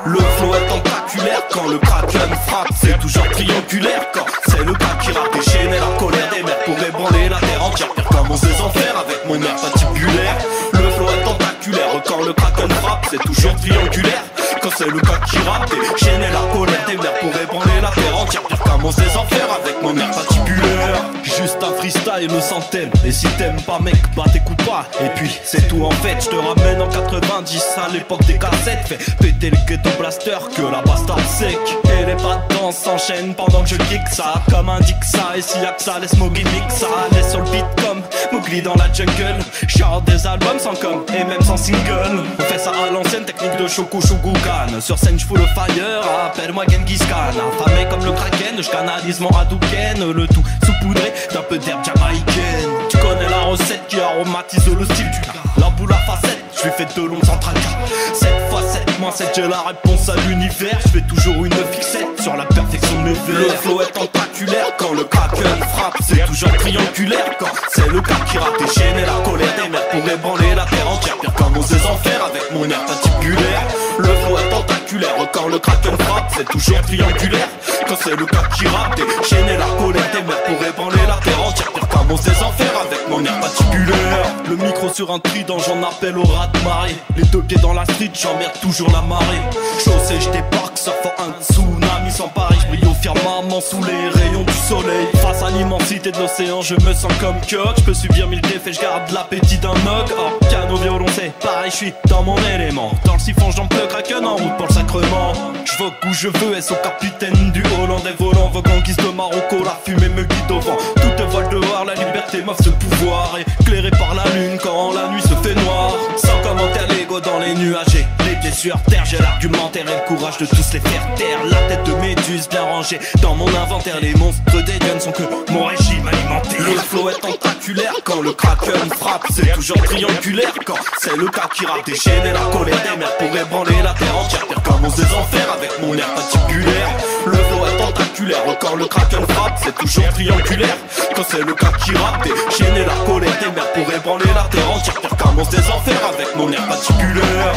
Le flow est tentaculaire quand le kraken frappe. C'est toujours triangulaire quand c'est le gars qui rappe. Déchaîner la colère des mers pour ébranler la terre entière. Pire commence des enfers avec mon air patibulaire. Le flow est tentaculaire quand le kraken frappe. C'est toujours triangulaire quand c'est le gars qui rappe. Déchaîner la colère des mers pour ébranler la terre entière. Pire commence des enfers avec mon air patibulaire. Juste un freestyle sans thème. Et si t'aimes pas mec, bah t'écoutes pas. Et puis c'est tout en fait. Je te ramène en 90 à l'époque des cassettes. Fais péter le ghetto blaster que la bastard sec. Et les pas de danse s'enchaînent pendant que je kick ça. Comme un Dixa. Et s'il y a que ça, laisse Mogi mix ça. Laisse sur le beat comme Mowgli dans la jungle. J'sors des albums sans com et même sans single. On fait ça à l'ancienne technique de Shoku Shogukan. Sur scène j'fous le fire, appelle-moi Genghis Khan. Affamé comme le Kraken, j'canalise mon Hadouken. Le tout saupoudré d'un peu d'herbe jamaïcaine. Tu connais la recette qui aromatise le style du gars. La boule à facette, je lui fais de l'ombre sans tracas. 7 fois 7 moins 7, j'ai la réponse à l'univers. Je fais toujours une fixette sur la perfection de mes vers. Le flow est tentaculaire quand le kraken frappe. C'est toujours triangulaire quand c'est le gars qui rappe. Déchaîner la colère des mers pour ébranler la terre entière. Pire commence des enfers avec mon air patibulaire. Le flow est tentaculaire quand le kraken frappe. C'est toujours triangulaire quand c'est le gars qui rappe. Déchaîner la colère des mers pour ébranler la terre entière. Pire commence des enfers avec mon air patibulaire. Le micro sur un trident, j'en appelle au rat de marée. Les deux pieds dans la street, j'emmerde toujours la marée. Chaussé, je débarque, surfant un tsunami sans pareil. Je brille au firmament sous les rayons du soleil. Face à l'immensité de l'océan, je me sens comme coq. Je peux subir 1000 défaites, je garde l'appétit d'un og. Oh, piano, violon, c'est pareil, je suis dans mon élément. Dans le siphon, j'en peux kraken en route pour le sacrement. Je vogue où je veux, et au capitaine du hollandais volant. Vogue en guise de Marocco, la fumée me guide au vent. Tout vole dehors, la liberté m'offre ce pouvoir. Éclairé par la lune quand la nuit se fait noire. Sans commentaire, l'ego dans les nuages et les pieds sur terre. J'ai l'argumentaire et le courage de tous les faire taire. La tête de méduse bien rangée dans mon inventaire. Les monstres des dieux ne sont que mon régime alimentaire. Le flow est tentaculaire quand le kraken frappe. C'est toujours triangulaire quand c'est le cas qui rappe. Déchaîner la colère des mers pour ébranler la terre entière. Pire commence des enfers avec mon air patibulaire. Le flow est tentaculaire quand le kraken frappe. C'est toujours triangulaire quand c'est le cas qui rappe. Déchaîner la colère des mers pour ébranler la terre entière. Pire commence des enfers avec mon air patibulaire.